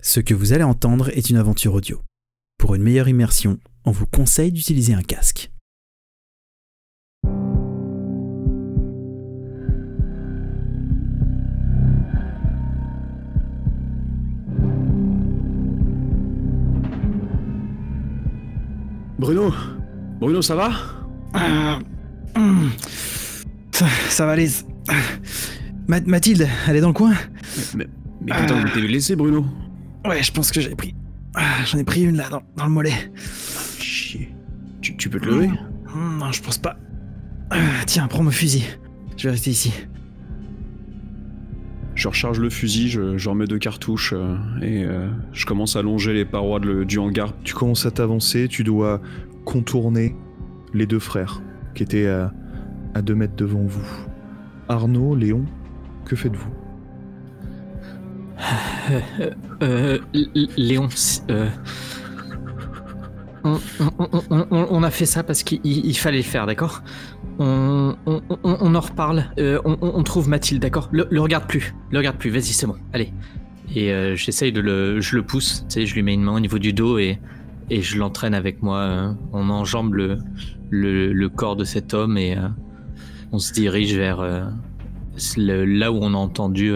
Ce que vous allez entendre est une aventure audio. Pour une meilleure immersion, on vous conseille d'utiliser un casque. Bruno, ça va? Ça va aller. Mathilde, elle est dans le coin? Mais putain, vous t'es laissé, Bruno? Ouais, je pense que j'en ai pris une là, dans le mollet. Chier. Tu peux te lever? Non, je pense pas. Tiens, prends mon fusil. Je vais rester ici. Je recharge le fusil, je remets 2 cartouches et je commence à longer les parois du hangar. Tu commences à t'avancer, tu dois contourner les 2 frères qui étaient à 2 mètres devant vous. Arnaud, Léon, que faites-vous? Léon, on a fait ça parce qu'il fallait le faire, d'accord? On en reparle, on trouve Mathilde, d'accord? Le regarde plus, vas-y, c'est bon, allez. Et j'essaye je le pousse, tu sais, je lui mets une main au niveau du dos et je l'entraîne avec moi. On enjambe le corps de cet homme et on se dirige vers là où on a entendu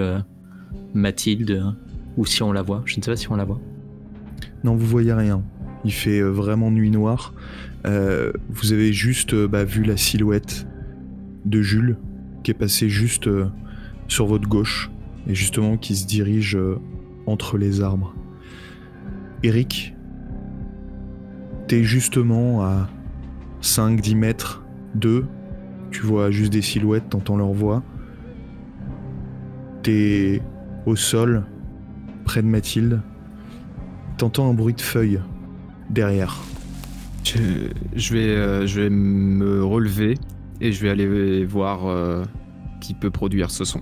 Mathilde, ou si on la voit, je ne sais pas si on la voit. Non, vous voyez rien. Il fait vraiment nuit noire. Vous avez juste vu la silhouette de Jules qui est passé juste sur votre gauche et justement qui se dirige entre les arbres. Eric, t'es justement à 5-10 mètres d'eux. Tu vois juste des silhouettes, t'entends leur voix. T'es au sol, près de Mathilde. T'entends un bruit de feuilles derrière. Je vais me relever et je vais aller voir qui peut produire ce son.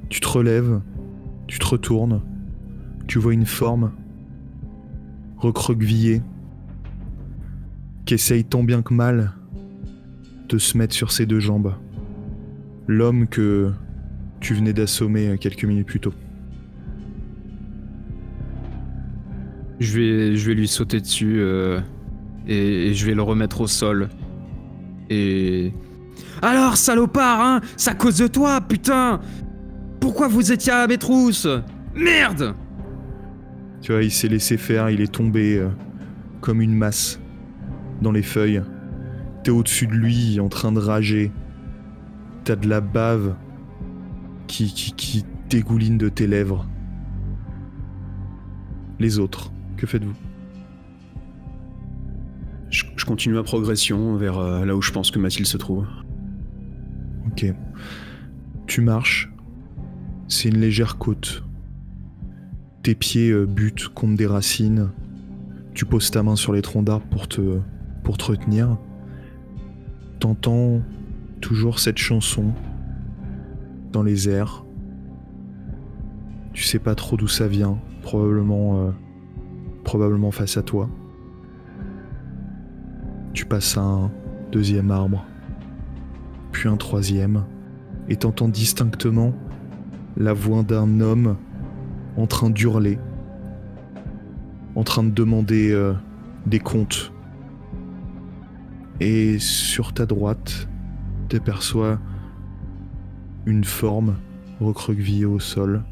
Tu te relèves, tu te retournes, tu vois une forme recroquevillée qui essaye tant bien que mal de se mettre sur ses 2 jambes. L'homme que tu venais d'assommer quelques minutes plus tôt. Je vais lui sauter dessus et je vais le remettre au sol. Et... Alors, salopard, hein? C'est à cause de toi, putain! Pourquoi vous étiez à mes trousses? Merde! Tu vois, il s'est laissé faire, il est tombé comme une masse dans les feuilles. T'es au-dessus de lui, en train de rager. T'as de la bave qui dégouline de tes lèvres. Les autres, que faites-vous? Je continue ma progression vers là où je pense que Mathilde se trouve. Ok. Tu marches. C'est une légère côte. Tes pieds butent contre des racines. Tu poses ta main sur les troncs d'arbres pour te retenir. T'entends toujours cette chanson dans les airs. Tu sais pas trop d'où ça vient. Probablement face à toi. Tu passes à un 2e arbre, puis un 3e, et t'entends distinctement la voix d'un homme en train d'hurler, en train de demander des comptes. Et sur ta droite, t'aperçois une forme recroquevillée au sol,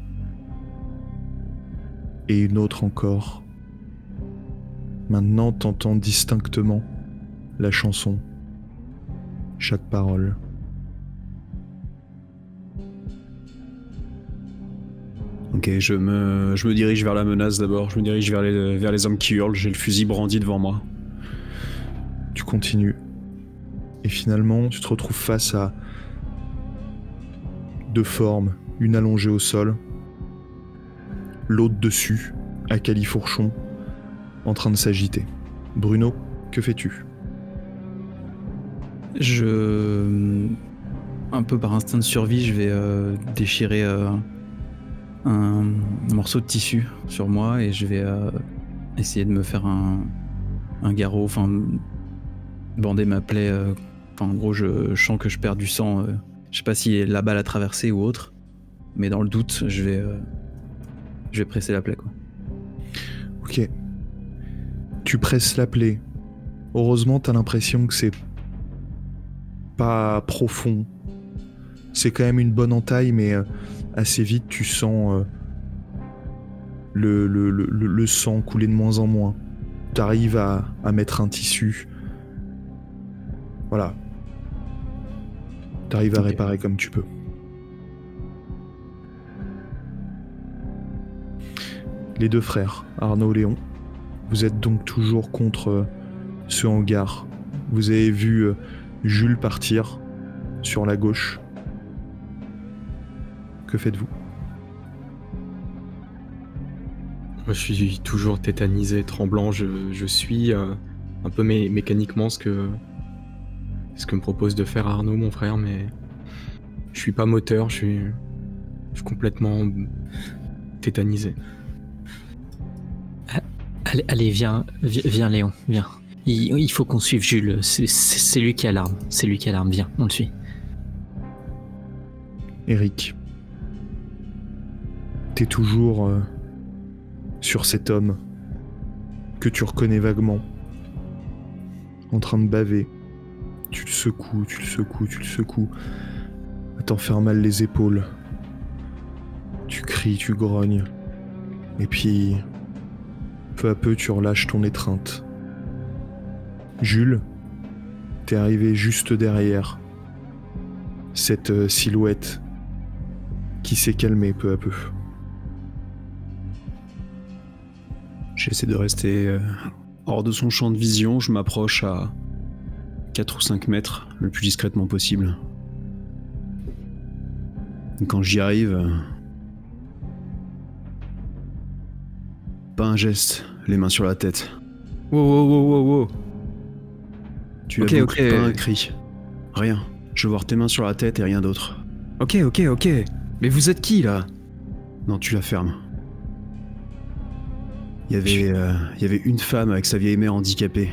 et une autre encore. Maintenant, t'entends distinctement la chanson, chaque parole. Ok, je me dirige vers la menace d'abord, je me dirige vers les hommes qui hurlent, j'ai le fusil brandi devant moi. Tu continues. Et finalement, tu te retrouves face à 2 formes, une allongée au sol, l'autre dessus, à califourchon, en train de s'agiter. Bruno, que fais-tu? Un peu par instinct de survie, je vais déchirer un morceau de tissu sur moi et je vais essayer de me faire un garrot, enfin bander ma plaie. En gros, je sens que je perds du sang. Je sais pas si la balle a traversé ou autre, mais dans le doute, je vais Je vais presser la plaie, quoi. Ok. Tu presses la plaie. Heureusement, t'as l'impression que c'est pas profond. C'est quand même une bonne entaille, mais assez vite, tu sens le sang couler de moins en moins. T'arrives à mettre un tissu. Voilà. T'arrives à réparer comme tu peux. Les deux frères, Arnaud, Léon, vous êtes donc toujours contre ce hangar. Vous avez vu Jules partir sur la gauche. Que faites-vous? Moi, je suis toujours tétanisé, tremblant. Je suis un peu mécaniquement ce que me propose de faire Arnaud, mon frère, mais je suis pas moteur, je suis complètement tétanisé. Allez, viens Léon, viens. Il faut qu'on suive Jules, c'est lui qui a l'arme, viens, on le suit. Eric, t'es toujours sur cet homme que tu reconnais vaguement, en train de baver. Tu le secoues, à t'en faire mal les épaules. Tu cries, tu grognes, et puis peu à peu tu relâches ton étreinte. Jules, t'es arrivé juste derrière cette silhouette qui s'est calmée peu à peu. J'essaie de rester hors de son champ de vision, je m'approche à 4 ou 5 mètres, le plus discrètement possible. Et quand j'y arrive, pas un geste, les mains sur la tête. Wow. Tu as donc pas un cri. Rien. Je veux voir tes mains sur la tête et rien d'autre. Ok. Mais vous êtes qui, là? Non, tu la fermes. Il y avait une femme avec sa vieille mère handicapée.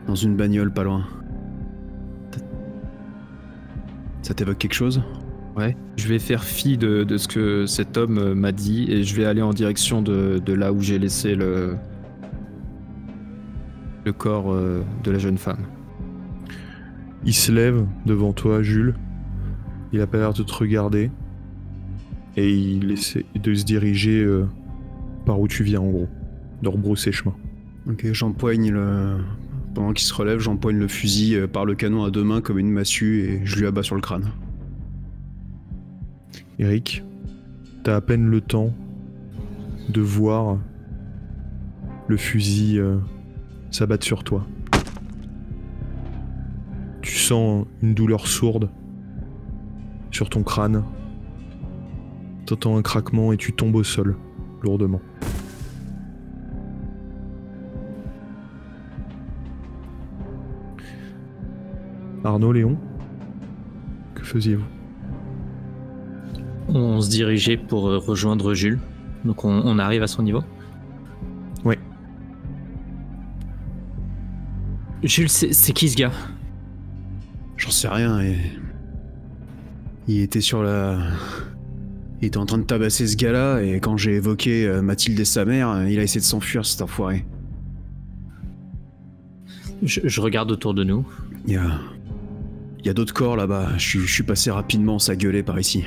Dans une bagnole pas loin. Ça t'évoque quelque chose? Ouais. Je vais faire fi de ce que cet homme m'a dit et je vais aller en direction de là où j'ai laissé le corps de la jeune femme. Il se lève devant toi, Jules. Il a pas l'air de te regarder. Et il essaie de se diriger par où tu viens, en gros. De rebrousser chemin. Ok, j'empoigne Pendant qu'il se relève, j'empoigne le fusil par le canon à 2 mains comme une massue et je lui abats sur le crâne. Eric, t'as à peine le temps de voir le fusil s'abattre sur toi. Tu sens une douleur sourde sur ton crâne. T'entends un craquement et tu tombes au sol, lourdement. Arnaud, Léon, que faisiez-vous? On se dirigeait pour rejoindre Jules, donc on arrive à son niveau. Ouais. Jules, c'est qui ce gars? J'en sais rien et... Il était Il était en train de tabasser ce gars-là et quand j'ai évoqué Mathilde et sa mère, il a essayé de s'enfuir, cet enfoiré. Je regarde autour de nous. Il y a d'autres corps là-bas, je suis passé rapidement, ça gueulait par ici.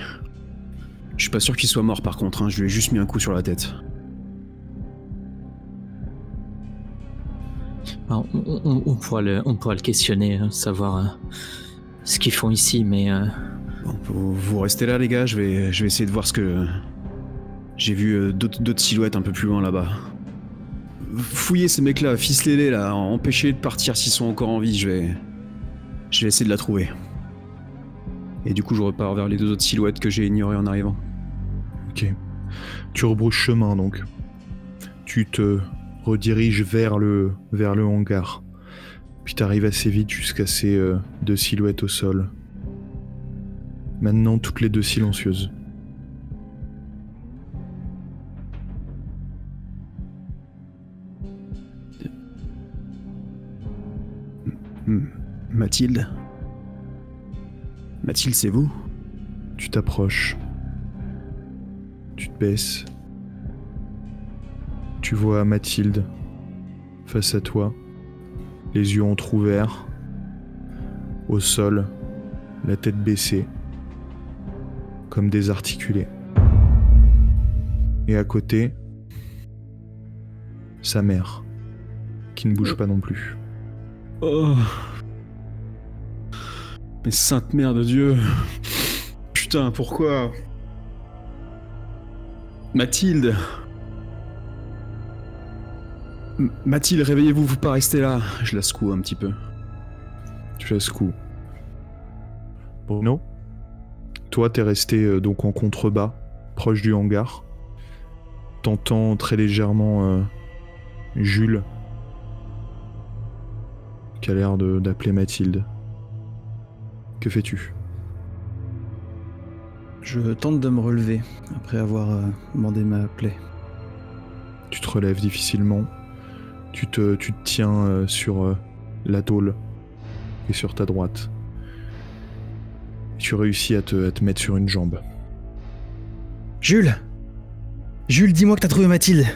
Je suis pas sûr qu'il soit mort par contre, hein. Je lui ai juste mis un coup sur la tête. Alors, on pourra le questionner, savoir ce qu'ils font ici, mais... Bon, vous restez là les gars, je vais essayer de voir ce que... J'ai vu d'autres silhouettes un peu plus loin là-bas. Fouillez ces mecs-là, ficelez-les là, empêchez-les de partir s'ils sont encore en vie, je vais essayer de la trouver. Et du coup je repars vers les 2 autres silhouettes que j'ai ignorées en arrivant. Ok. Tu rebrousses chemin donc. Tu te rediriges vers le hangar. Puis t'arrives assez vite jusqu'à ces 2 silhouettes au sol. Maintenant toutes les 2 silencieuses. Mathilde? Mathilde, c'est vous? Tu t'approches. Tu te baisses. Tu vois Mathilde face à toi, les yeux entr'ouverts, au sol, la tête baissée, comme désarticulée. Et à côté, sa mère, qui ne bouge pas non plus. Oh. Mais sainte mère de Dieu. Putain, pourquoi? Mathilde. Mathilde, réveillez-vous, vous pas rester là. Je la secoue un petit peu. Tu la secoues. Bruno, toi t'es resté donc en contrebas, proche du hangar. T'entends très légèrement Jules, qui a l'air d'appeler Mathilde. Que fais-tu? Je tente de me relever après avoir bandé ma plaie. Tu te relèves difficilement. Tu te tiens sur la tôle et sur ta droite. Et tu réussis à te mettre sur une jambe. Jules! Jules, dis-moi que t'as trouvé Mathilde!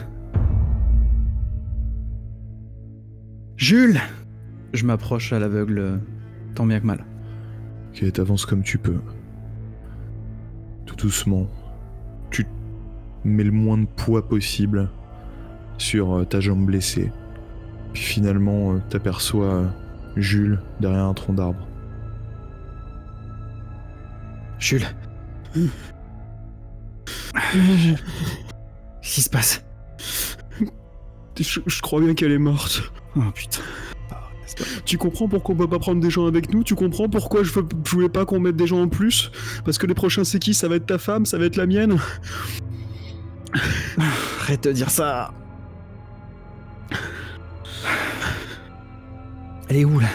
Jules! Je m'approche à l'aveugle, tant bien que mal. Ok, t'avances comme tu peux. Tout doucement. Tu mets le moins de poids possible sur ta jambe blessée. Puis finalement, t'aperçois Jules derrière un tronc d'arbre. Jules. Qu'est-ce qui se passe? Je crois bien qu'elle est morte. Oh putain. Tu comprends pourquoi on peut pas prendre des gens avec nous? Tu comprends pourquoi je voulais pas qu'on mette des gens en plus? Parce que les prochains c'est qui? Ça va être ta femme? Ça va être la mienne? Arrête de dire ça. Elle est où là?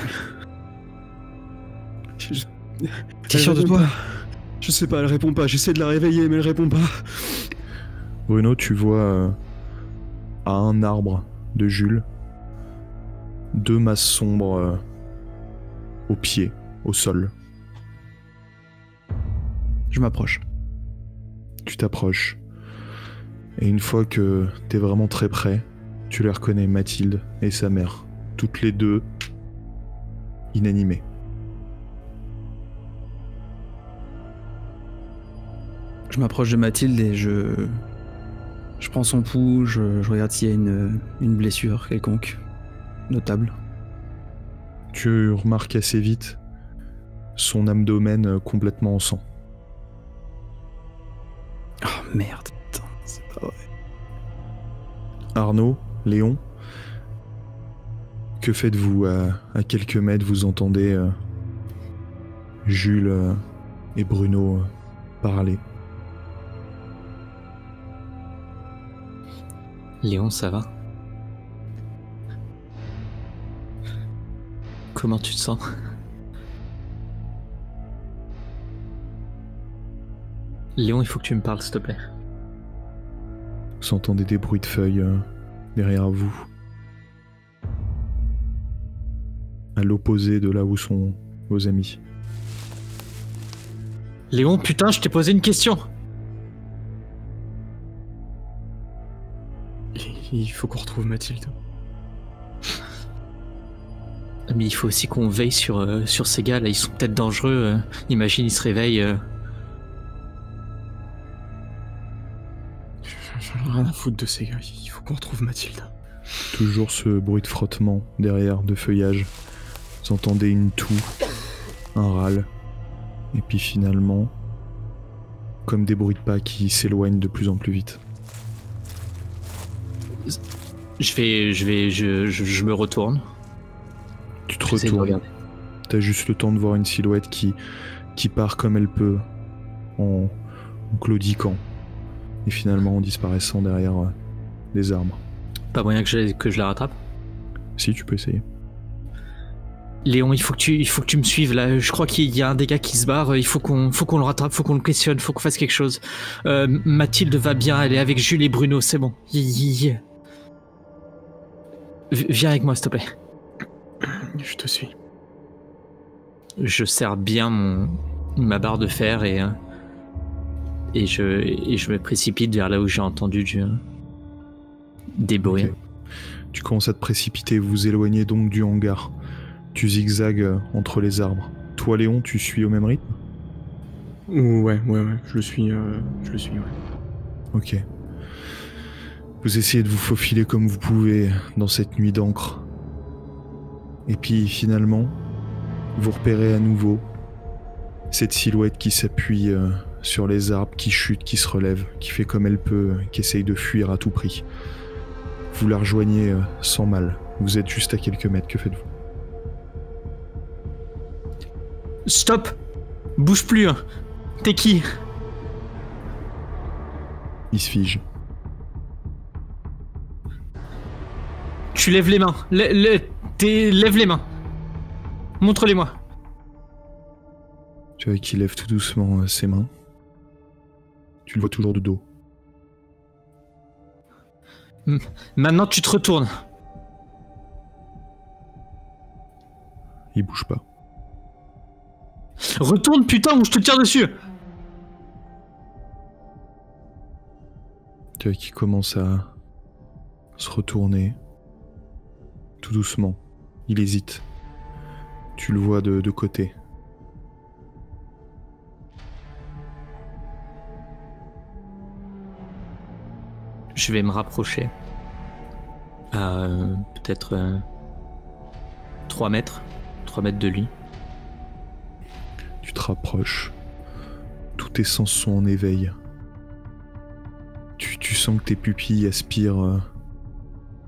T'es sûr de toi? Je sais pas, elle répond pas. J'essaie de la réveiller mais elle répond pas. Bruno, tu vois à un arbre de Jules, deux masses sombres au pied, au sol. Je m'approche. Tu t'approches. Et une fois que t'es vraiment très près, tu les reconnais, Mathilde et sa mère. Toutes les deux inanimées. Je m'approche de Mathilde et je prends son pouls, je regarde s'il y a une blessure quelconque, notable. Tu remarques assez vite son abdomen complètement en sang. Oh merde, putain, c'est pas vrai. Arnaud, Léon, que faites-vous à quelques mètres? Vous entendez Jules et Bruno parler. Léon, ça va? Comment tu te sens? Léon, il faut que tu me parles, s'il te plaît. Vous entendez des bruits de feuilles derrière vous. À l'opposé de là où sont vos amis. Léon, putain, je t'ai posé une question. Il faut qu'on retrouve Mathilde. Mais il faut aussi qu'on veille sur ces gars là, ils sont peut-être dangereux. Imagine, ils se réveillent. J'en ai rien à foutre de ces gars, il faut qu'on retrouve Mathilde. Toujours ce bruit de frottement derrière, de feuillage. Vous entendez une toux, un râle, et puis finalement, comme des bruits de pas qui s'éloignent de plus en plus vite. Je me retourne. Tu te J'essaie de retournes. regarder. T'as juste le temps de voir une silhouette qui part comme elle peut, en claudiquant, et finalement en disparaissant derrière des arbres. Pas moyen que je la rattrape. Si, tu peux essayer. Léon, il faut que tu me suives là. Je crois qu'il y a un des gars qui se barre. Il faut qu'on le rattrape, faut qu'on le questionne, faut qu'on fasse quelque chose. Mathilde va bien, elle est avec Jules et Bruno, c'est bon. Viens avec moi, s'il te plaît. Je te suis. Je serre bien ma barre de fer et je me précipite vers là où j'ai entendu Des bruits. Ok. Tu commences à te précipiter, vous vous éloignez donc du hangar. Tu zigzags entre les arbres. Toi, Léon, tu suis au même rythme? Ouais, je le suis, ouais. Ok. Vous essayez de vous faufiler comme vous pouvez dans cette nuit d'encre. Et puis finalement, vous repérez à nouveau cette silhouette qui s'appuie sur les arbres, qui chute, qui se relève, qui fait comme elle peut, qui essaye de fuir à tout prix. Vous la rejoignez sans mal. Vous êtes juste à quelques mètres. Que faites-vous? Stop! Bouge plus! Hein. T'es qui? Il se fige. Tu lèves les mains. Lève les mains. Montre-les-moi. Tu vois qu'il lève tout doucement ses mains. Tu le vois toujours de dos. Maintenant, tu te retournes. Il bouge pas. Retourne, putain, ou je te tire dessus. Tu vois qu'il commence à se retourner. Tout doucement. Il hésite. Tu le vois de côté. Je vais me rapprocher. Peut-être 3 mètres. 3 mètres de lui. Tu te rapproches. Tous tes sens sont en éveil. Tu sens que tes pupilles aspirent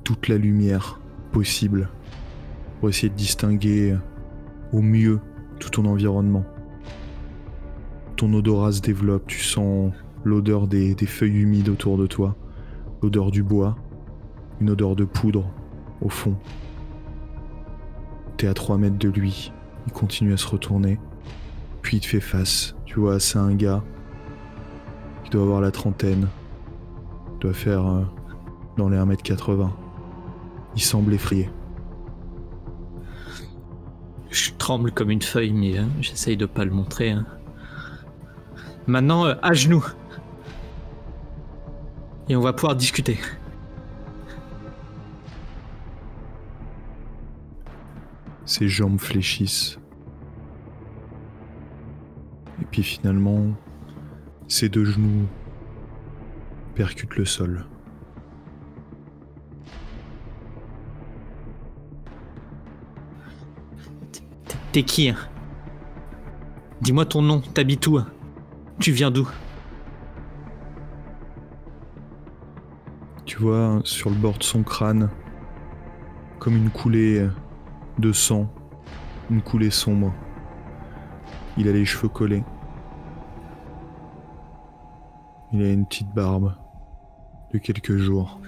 toute la lumière possible pour essayer de distinguer au mieux tout ton environnement. Ton odorat se développe, tu sens l'odeur des feuilles humides autour de toi, l'odeur du bois, une odeur de poudre au fond. T'es à 3 mètres de lui, il continue à se retourner, puis il te fait face. Tu vois, c'est un gars qui doit avoir la trentaine, doit faire dans les 1m80. Il semble effrayé. Je tremble comme une feuille, mais j'essaye de pas le montrer. Hein. Maintenant, à genoux. Et on va pouvoir discuter. Ses jambes fléchissent. Et puis finalement, ses 2 genoux percutent le sol. T'es qui? Hein? Dis-moi ton nom, t'habites où? Tu viens d'où? Tu vois, sur le bord de son crâne, comme une coulée de sang, une coulée sombre. Il a les cheveux collés. Il a une petite barbe de quelques jours.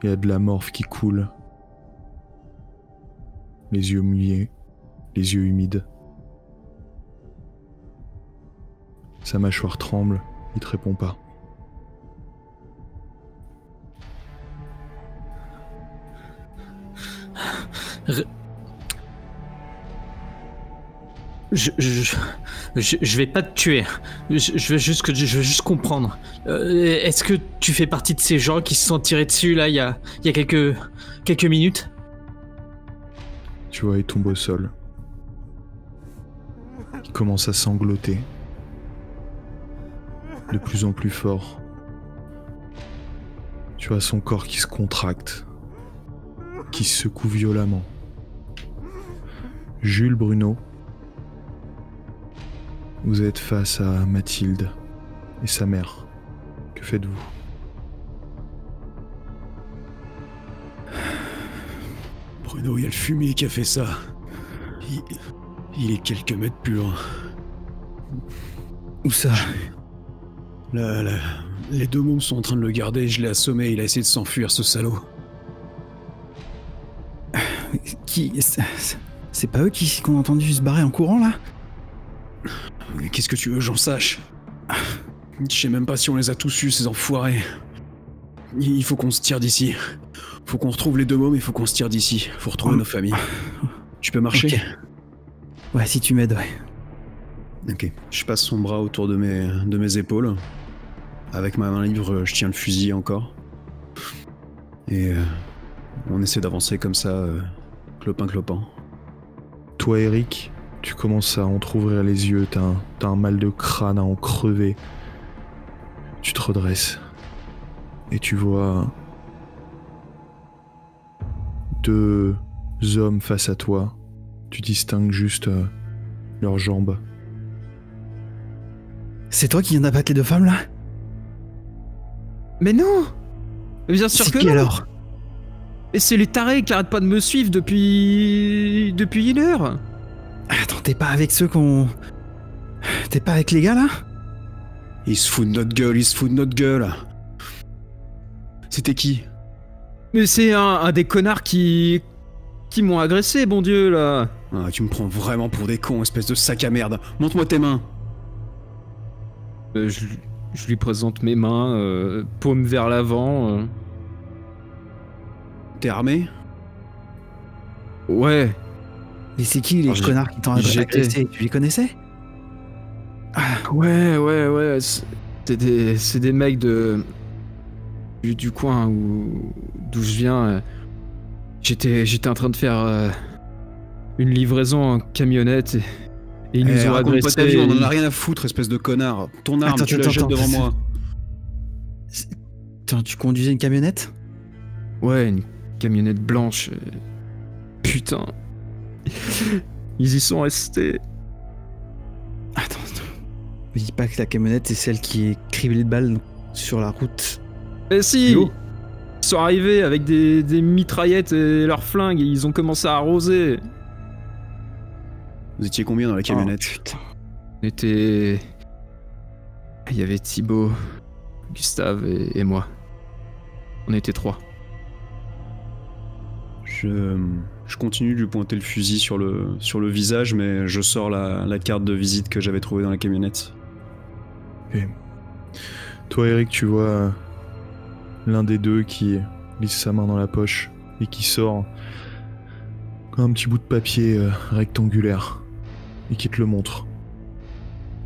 Il a de la morphe qui coule. Les yeux mouillés, les yeux humides. Sa mâchoire tremble, il te répond pas. Je vais pas te tuer. Je veux juste comprendre. Est-ce que tu fais partie de ces gens qui se sont tirés dessus là il y a quelques minutes? Tu vois, il tombe au sol. Il commence à sangloter. De plus en plus fort. Tu vois son corps qui se contracte. Qui se secoue violemment. Jules, Bruno, vous êtes face à Mathilde et sa mère. Que faites-vous? Bruno, il y a le fumier qui a fait ça. Il est quelques mètres plus loin. Où ça? Là, les 2 mômes sont en train de le garder, je l'ai assommé, il a essayé de s'enfuir, ce salaud. Qui... C'est pas eux qu'on a entendu se barrer en courant, là? Qu'est-ce que tu veux que j'en sache? Je sais même pas si on les a tous eus, ces enfoirés. Il faut qu'on se tire d'ici. Faut qu'on retrouve les 2 mômes, il faut qu'on se tire d'ici. Faut retrouver nos familles. Tu peux marcher? Okay. Ouais, si tu m'aides, ouais. Ok. Je passe son bras autour de mes épaules. Avec ma main libre, je tiens le fusil encore. Et on essaie d'avancer comme ça, clopin. Toi, Eric, tu commences à entrouvrir les yeux, t'as un mal de crâne à en crever. Tu te redresses. Et tu vois 2 hommes face à toi. Tu distingues juste leurs jambes. C'est toi qui viens d'abattre les 2 femmes là? Mais non! Bien sûr C'est que qui non! alors? Et c'est les tarés qui arrêtent pas de me suivre depuis 1 heure! Attends, t'es pas avec ceux qu'on... T'es pas avec les gars là? Il se fout de notre gueule. C'était qui? Mais c'est un des connards qui m'ont agressé, bon Dieu, là! Ah, tu me prends vraiment pour des cons, espèce de sac à merde. Montre-moi tes mains. Je lui présente mes mains, paume vers l'avant. T'es armé? Ouais. Et c'est qui les Alors, connards qui t'ont j'étais- agressé? Tu les connaissais? Ouais. C'est des mecs du coin d'où je viens. J'étais en train de faire une livraison en camionnette et ils nous ont raconte pas ta vie, agressés. on en a rien à foutre, espèce de connard. Ton arme, Attends, tu la attends, jettes devant attends. moi. Attends, tu conduisais une camionnette? Ouais, une camionnette blanche. Putain. Ils y sont restés. Attends. Me dis pas que la camionnette c'est celle qui est criblée de balles sur la route. Mais si! Yo. Ils sont arrivés avec des mitraillettes et leurs flingues et ils ont commencé à arroser. Vous étiez combien dans la camionnette? Oh, putain. On était... Il y avait Thibaut, Gustave et moi. On était 3. Je continue de lui pointer le fusil sur le visage, mais je sors la carte de visite que j'avais trouvée dans la camionnette. Ok. Toi, Eric, tu vois l'un des 2 qui glisse sa main dans la poche et qui sort un petit bout de papier rectangulaire et qui te le montre.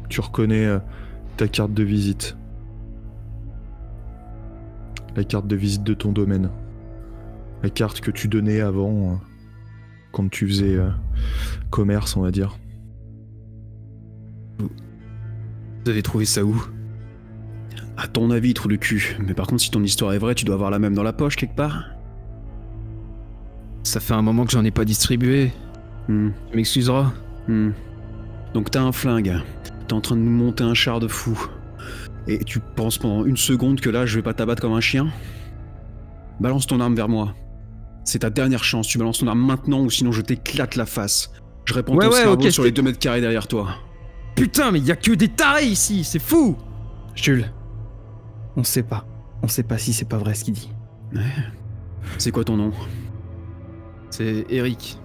Tu reconnais ta carte de visite. La carte de visite de ton domaine. La carte que tu donnais avant, quand tu faisais commerce, on va dire. Vous avez trouvé ça où? À ton avis, trou de cul. Mais par contre, si ton histoire est vraie, tu dois avoir la même dans la poche quelque part. Ça fait un moment que j'en ai pas distribué. Hmm. Tu m'excuseras. Donc t'as un flingue. T'es en train de nous monter un char de fou. Et tu penses pendant 1 seconde que là, je vais pas t'abattre comme un chien? Balance ton arme vers moi. C'est ta dernière chance. Tu balances ton arme maintenant ou sinon je t'éclate la face. Je réponds ton cerveau ok, sur les 2 mètres carrés derrière toi. Putain, mais y a que des tarés ici, c'est fou! Jules, on sait pas. On sait pas si c'est pas vrai ce qu'il dit. C'est quoi ton nom? C'est Eric.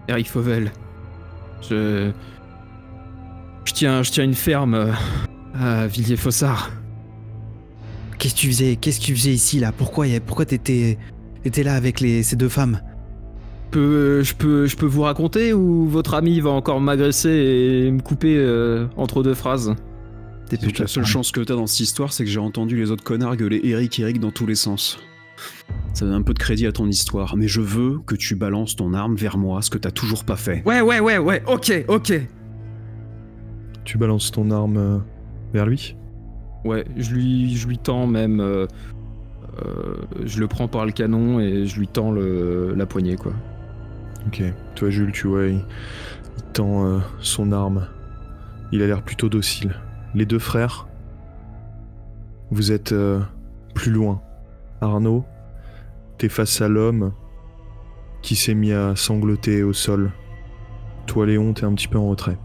Eric Fauvel. Je tiens une ferme à Villiers-Fossard. Qu'est-ce que tu faisais ici là? Pourquoi t'étais là avec ces 2 femmes? Je peux vous raconter ou votre ami va encore m'agresser et me couper entre 2 phrases? Donc la seule chance que t'as dans cette histoire, c'est que j'ai entendu les autres connards gueuler Eric dans tous les sens. Ça donne un peu de crédit à ton histoire, mais je veux que tu balances ton arme vers moi, ce que t'as toujours pas fait. Ouais, ok. Tu balances ton arme vers lui. Ouais, je lui tends même... je le prends par le canon et je lui tends la poignée, quoi. Ok. Toi, Jules, tu vois, il tend son arme. Il a l'air plutôt docile. Les 2 frères, vous êtes plus loin. Arnaud, t'es face à l'homme qui s'est mis à sangloter au sol. Toi, Léon, t'es un petit peu en retrait.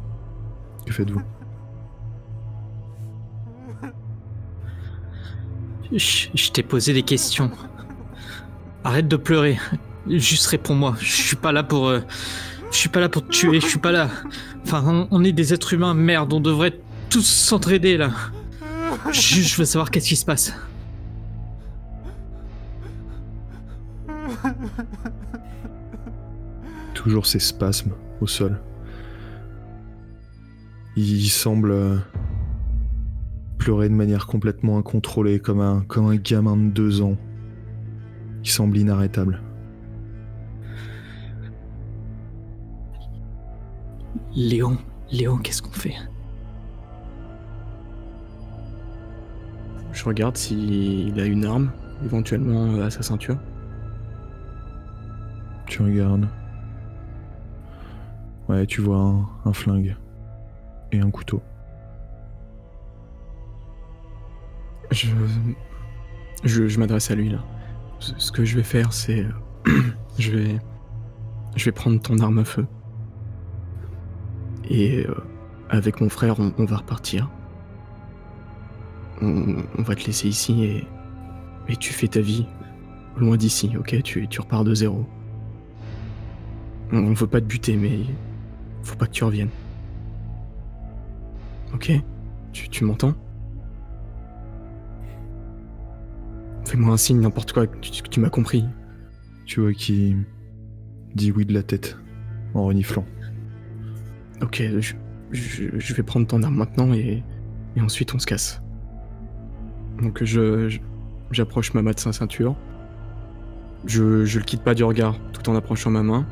Que faites-vous? Je t'ai posé des questions. Arrête de pleurer. Juste réponds-moi. Je suis pas là pour te tuer. Je suis pas là. Enfin, on est des êtres humains. Merde, on devrait tous s'entraider là. Je veux savoir qu'est-ce qui se passe. Toujours ces spasmes au sol. Il semble pleurer de manière complètement incontrôlée, comme un gamin de 2 ans. qui semble inarrêtable. Léon, qu'est-ce qu'on fait? Je regarde s'il a une arme, éventuellement à sa ceinture. Tu regardes. Ouais, tu vois un flingue et un couteau. Je m'adresse à lui là. Ce que je vais faire, c'est... je vais prendre ton arme à feu. Et avec mon frère, on va repartir. On va te laisser ici et tu fais ta vie loin d'ici, ok? Tu repars de zéro. On veut pas te buter, mais faut pas que tu reviennes. Ok? Tu m'entends? Fais-moi un signe, n'importe quoi, tu m'as compris. Tu vois qu'il dit oui de la tête en reniflant. Ok, je vais prendre ton arme maintenant et ensuite on se casse. Donc j'approche Mama de sa ceinture. Je le quitte pas du regard tout en approchant ma main.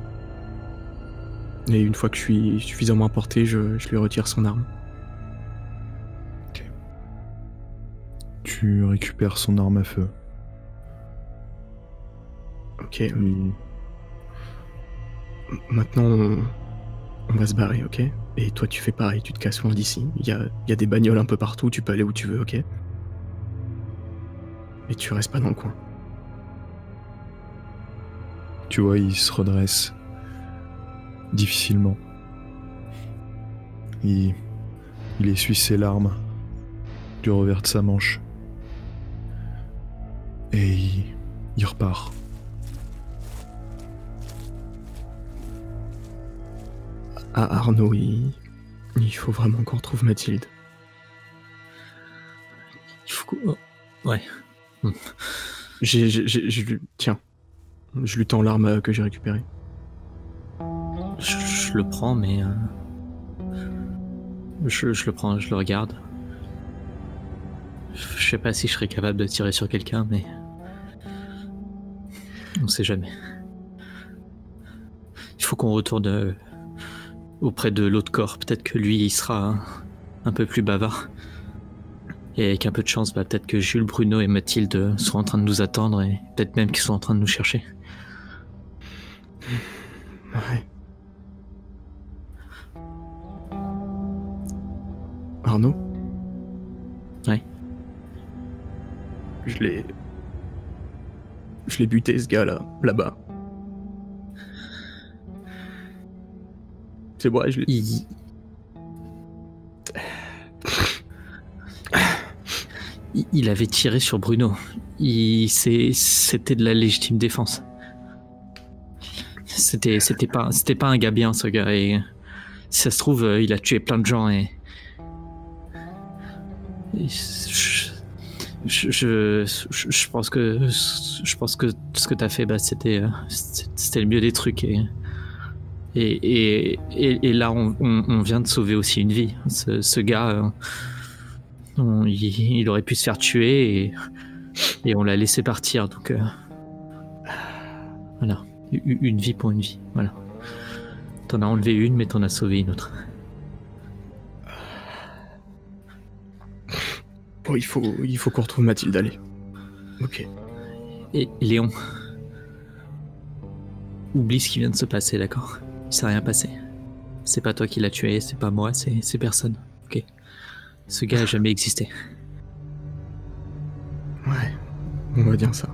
Et une fois que je suis suffisamment à portée, je lui retire son arme. Ok. Tu récupères son arme à feu. Ok. Maintenant, on va se barrer, ok? Et toi, tu fais pareil, tu te casses loin d'ici. Il y a des bagnoles un peu partout, tu peux aller où tu veux, ok? Et tu restes pas dans le coin. Tu vois, il se redresse difficilement. Il essuie ses larmes du revers de sa manche. Et il repart. Ah, Arnaud, il faut vraiment qu'on retrouve Mathilde. Il faut qu'on... Ouais. Tiens, je lui tends l'arme que j'ai récupérée. Je le prends, mais... Je le prends, je le regarde. Je sais pas si je serais capable de tirer sur quelqu'un, mais... On sait jamais. Il faut qu'on retourne auprès de l'autre corps. Peut-être que lui, il sera un peu plus bavard. Et avec un peu de chance, peut-être que Jules, Bruno et Mathilde sont en train de nous attendre et peut-être même qu'ils sont en train de nous chercher. Ouais. Arnaud? Ouais. Je l'ai buté, ce gars là-bas. C'est vrai, je l'ai... Il avait tiré sur Bruno. C'était de la légitime défense. C'était pas un gars bien, ce gars. Et si ça se trouve, il a tué plein de gens et je pense que ce que t'as fait, c'était le mieux des trucs et là on vient de sauver aussi une vie. Ce gars, il aurait pu se faire tuer et on l'a laissé partir. Donc voilà, une vie pour une vie. Voilà. T'en as enlevé une, mais t'en as sauvé une autre. Bon, il faut qu'on retrouve Mathilde, allez. Ok. Et Léon, oublie ce qui vient de se passer, d'accord? Il s'est rien passé. C'est pas toi qui l'as tué, c'est pas moi, c'est personne. Ok. Ce gars a jamais existé. Ouais, on va dire ça.